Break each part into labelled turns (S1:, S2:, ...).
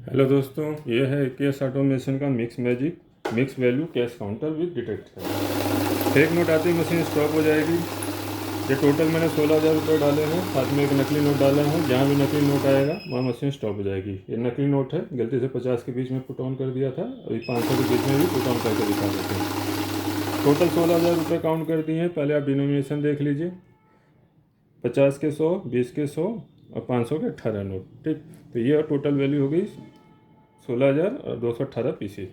S1: Hello दोस्तों, ये है केस ऑटोमेशन का mix value cash counter with detector. Fake note आती ही मशीन स्टॉप हो जाएगी। ये टोटल मैंने 16,000 रुपये डाले हैं, साथ में एक नकली नोट डाला है। जहाँ भी नकली नोट आएगा वहाँ मशीन स्टॉप हो जाएगी। ये नकली नोट है, गलती से 50 के बीच में पुट ऑन कर दिया था, अभी 500 के बीच में भी पुट ऑन करके दिखा देते हैं। टोटल 16,000 रुपये काउंट कर दिए हैं। पहले आप डिनोमिनेशन देख लीजिए, 50 के 100, 20 के 100 और 500 के 18 नोट। ठीक, तो ये टोटल वैल्यू हो गई 16,218 पीसीस।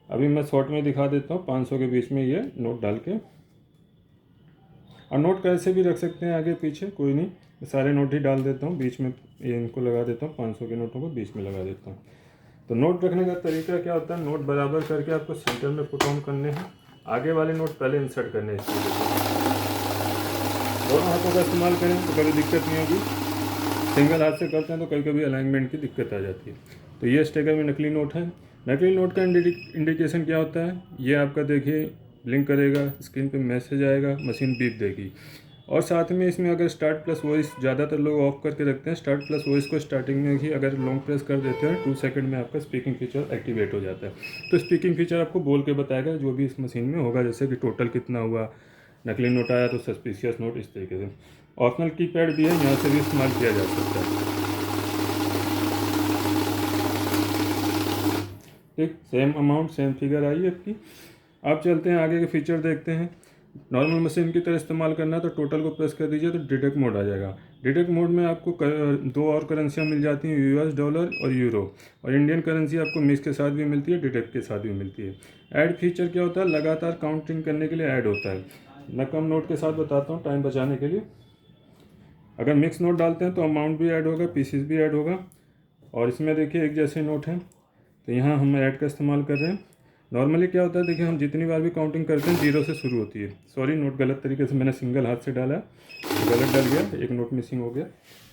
S1: अभी मैं शॉर्ट में दिखा देता हूँ 500 के बीच में ये नोट डाल के। और नोट कैसे भी रख सकते हैं, आगे पीछे कोई नहीं, सारे नोट ही डाल देता हूँ बीच में, ये इनको लगा देता हूँ, 500 के नोटों को बीच में लगा देता हूँ। तो नोट रखने का तरीका क्या होता है, नोट बराबर करके आपको सेंटर में पुट ऑन करने हैं, आगे वाले नोट पहले इंसर्ट करने हैं। दोनों हाथों का इस्तेमाल करें तो कभी दिक्कत नहीं होगी। सिंगल हाथ से करते हैं तो कभी कभी अलाइनमेंट की दिक्कत आ जाती है। तो ये स्टिकर में नकली नोट है। नकली नोट का इंडिकेशन क्या होता है, ये आपका देखिए ब्लिंक करेगा, स्क्रीन पे मैसेज आएगा, मशीन बीप देगी। और साथ में इसमें अगर स्टार्ट प्लस वॉइस, ज़्यादातर लोग ऑफ करके रखते हैं, स्टार्ट प्लस वॉइस को स्टार्टिंग में ही अगर लॉन्ग प्रेस कर देते हैं 2 सेकंड में आपका स्पीकिंग फीचर एक्टिवेट हो जाता है। तो स्पीकिंग फीचर आपको बोल के बताएगा जो भी इस मशीन में होगा, जैसे कि टोटल कितना हुआ, नकली नोट आया तो सस्पिशियस नोट, इस तरीके से। ऑप्शनल कीपैड भी है, यहाँ से भी इस्तेमाल किया जा सकता है। ठीक, सेम अमाउंट सेम फिगर आई आपकी। अब चलते हैं आगे के फीचर देखते हैं। नॉर्मल मशीन की तरह इस्तेमाल करना है तो टोटल को प्रेस कर दीजिए तो डिटेक्ट मोड आ जाएगा। डिटेक्ट मोड में आपको 2 और करेंसियाँ मिल जाती हैं, यूएस डॉलर और यूरो। और इंडियन करेंसी आपको मिक्स के साथ भी मिलती है, डिटेक्ट के साथ भी मिलती है। ऐड फीचर क्या होता है, लगातार काउंटिंग करने के लिए ऐड होता है। मैं कम नोट के साथ बताता हूँ टाइम बचाने के लिए। अगर मिक्स नोट डालते हैं तो अमाउंट भी ऐड होगा, पीसीस भी ऐड होगा। और इसमें देखिए एक जैसे नोट हैं, तो यहाँ हम ऐड का इस्तेमाल कर रहे हैं। नॉर्मली क्या होता है, देखिए हम जितनी बार भी काउंटिंग करते हैं 0 से शुरू होती है। सॉरी, नोट गलत तरीके से मैंने सिंगल हाथ से डाला, गलत डल गया, एक नोट मिसिंग हो गया।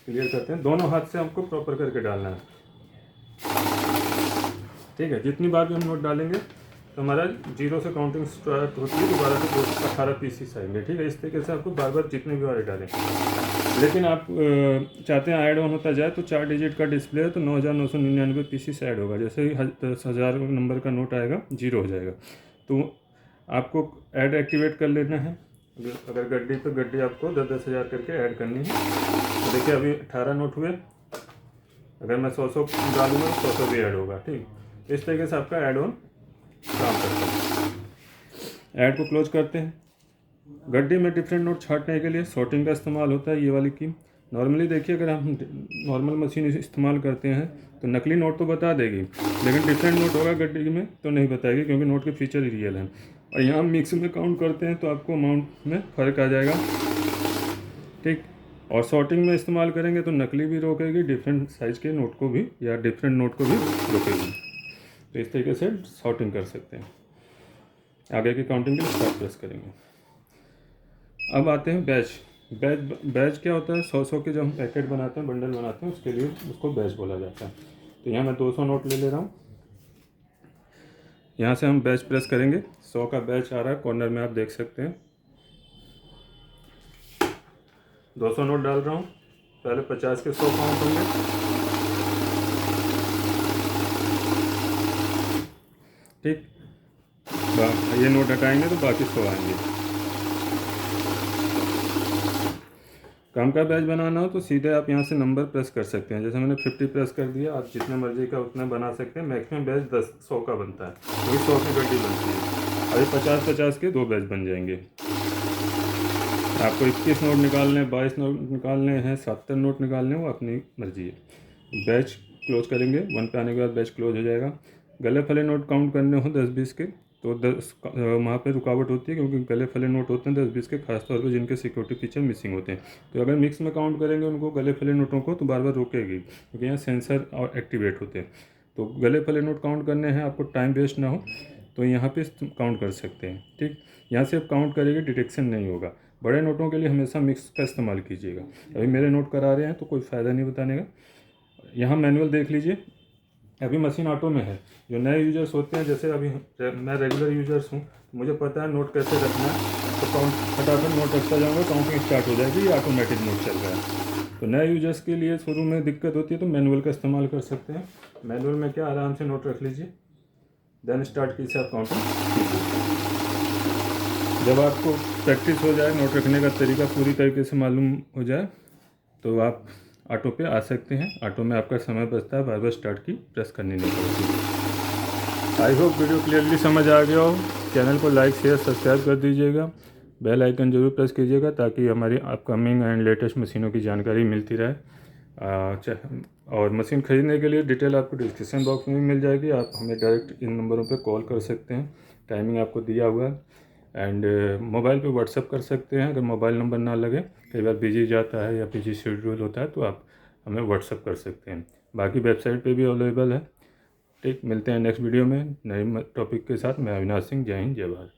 S1: क्लियर करते हैं, दोनों हाथ से हमको प्रॉपर करके डालना है। ठीक है, जितनी बार भी हम नोट डालेंगे तो हमारा 0 से काउंटिंग स्टार्ट होती है, दोबारा से 18 पीसीस आएंगे। ठीक है, इस तरीके से आपको बार बार जितनी भी बार डालें। लेकिन आप चाहते हैं ऐड ऑन होता जाए तो 4 डिजिट का डिस्प्ले है तो 9,999 पीसीस ऐड होगा। जैसे ही 10,000 नंबर का नोट आएगा 0 हो जाएगा। तो आपको ऐड एक्टिवेट कर लेना है। अगर गड्डी तो गड्डी आपको 10,000 करके ऐड करनी है। तो देखिए अभी 18 नोट हुए, अगर मैं 100 डालूंगा तो 100 भी ऐड होगा। ठीक, इस तरीके से आपका ऐड ऑन काम करता है। ऐड को क्लोज करते हैं। गड्डी में डिफरेंट नोट छांटने के लिए सॉर्टिंग का इस्तेमाल होता है, ये वाली की। नॉर्मली देखिए अगर हम नॉर्मल मशीन इस्तेमाल करते हैं तो नकली नोट तो बता देगी, लेकिन डिफरेंट नोट होगा गड्डी में तो नहीं बताएगी, क्योंकि नोट के फीचर ही रियल हैं। और यहाँ मिक्स में काउंट करते हैं तो आपको अमाउंट में फ़र्क आ जाएगा। ठीक, और सॉर्टिंग में इस्तेमाल करेंगे तो नकली भी रोकेगी, डिफरेंट साइज़ के नोट को भी या डिफरेंट नोट को भी रोकेगी। तो इस तरीके से सॉर्टिंग कर सकते हैं। आगे की काउंटिंग के लिए स्टार्ट प्रेस करेंगे। अब आते हैं बैच क्या होता है, 100 के जब हम पैकेट बनाते हैं, बंडल बनाते हैं, उसके लिए उसको बैच बोला जाता है। तो यहाँ मैं 200 नोट ले रहा हूँ। यहाँ से हम बैच प्रेस करेंगे, 100 का बैच आ रहा है, कॉर्नर में आप देख सकते हैं। 200 नोट डाल रहा हूँ, पहले 50 के 100 काउंट होंगे। ठीक, ये नोट हटाएंगे तो बाकी 100 आएंगे। कम का बैच बनाना हो तो सीधे आप यहाँ से नंबर प्रेस कर सकते हैं। जैसे मैंने 50 प्रेस कर दिया, आप जितने मर्जी का उतना बना सकते हैं। मैक्सिमम बैच 100 का बनता है, क्योंकि 100 की गड्डी बनती है। अभी 50-50 के 2 बैच बन जाएंगे। आपको 21 नोट निकालने हैं, 22 नोट निकालने हैं, 70 नोट निकालने हैं, वो अपनी मर्जी है। बैच क्लोज करेंगे, 1 पे आने के बाद बैच क्लोज हो जाएगा। गले फले नोट काउंट करने हो 10-20 के तो 10 वहाँ पे रुकावट होती है, क्योंकि गले फले नोट होते हैं 10-20 के, खासतौर पे जिनके सिक्योरिटी फीचर मिसिंग होते हैं। तो अगर मिक्स में काउंट करेंगे उनको गले फले नोटों को तो बार बार रोकेगी, क्योंकि यहाँ सेंसर और एक्टिवेट होते हैं। तो गले फले नोट काउंट करने हैं, आपको टाइम वेस्ट ना हो तो यहाँ पे काउंट कर सकते हैं। ठीक, यहाँ से आप काउंट करेंगे, डिटेक्शन नहीं होगा। बड़े नोटों के लिए हमेशा मिक्स का इस्तेमाल कीजिएगा। अभी मेरे नोट करा रहे हैं तो कोई फ़ायदा नहीं बताने का। यहाँ मैनुअल देख लीजिए, अभी मशीन ऑटो में है। जो नए यूजर्स होते हैं, जैसे अभी मैं रेगुलर यूजर्स हूँ, मुझे पता है नोट कैसे रखना है, तो काउंट फटाफट नोट रखता जाऊँगा, काउंटिंग स्टार्ट हो जाएगी, ये ऑटोमेटिक नोट चल रहा है। तो नए यूजर्स के लिए शुरू में दिक्कत होती है तो मैनुअल का इस्तेमाल कर सकते हैं। मैनुअल में क्या आराम से नोट रख लीजिए, देन स्टार्ट की से आप काउंटिंग कीजिए। जब आपको प्रैक्टिस हो जाए, नोट रखने का तरीका पूरी तरीके से मालूम हो जाए, तो आप ऑटो पे आ सकते हैं। ऑटो में आपका समय बचता है, बार बार स्टार्ट की प्रेस करनी नहीं पड़ती। आई होप वीडियो क्लियरली समझ आ गया हो। चैनल को लाइक शेयर सब्सक्राइब कर दीजिएगा, बेल आइकन जरूर प्रेस कीजिएगा ताकि हमारी अपकमिंग एंड लेटेस्ट मशीनों की जानकारी मिलती रहे। और मशीन ख़रीदने के लिए डिटेल आपको डिस्क्रिप्शन बॉक्स में भी मिल जाएगी। आप हमें डायरेक्ट इन नंबरों पे कॉल कर सकते हैं, टाइमिंग आपको दिया हुआ है। एंड मोबाइल पे व्हाट्सअप कर सकते हैं। अगर मोबाइल नंबर ना लगे, कई बार बिजी जाता है या बिजी शेड्यूल होता है, तो आप हमें व्हाट्सअप कर सकते हैं। बाकी वेबसाइट पे भी अवेलेबल है। ठीक, मिलते हैं नेक्स्ट वीडियो में नए टॉपिक के साथ। मैं अविनाश सिंह, जय हिंद जय भारत।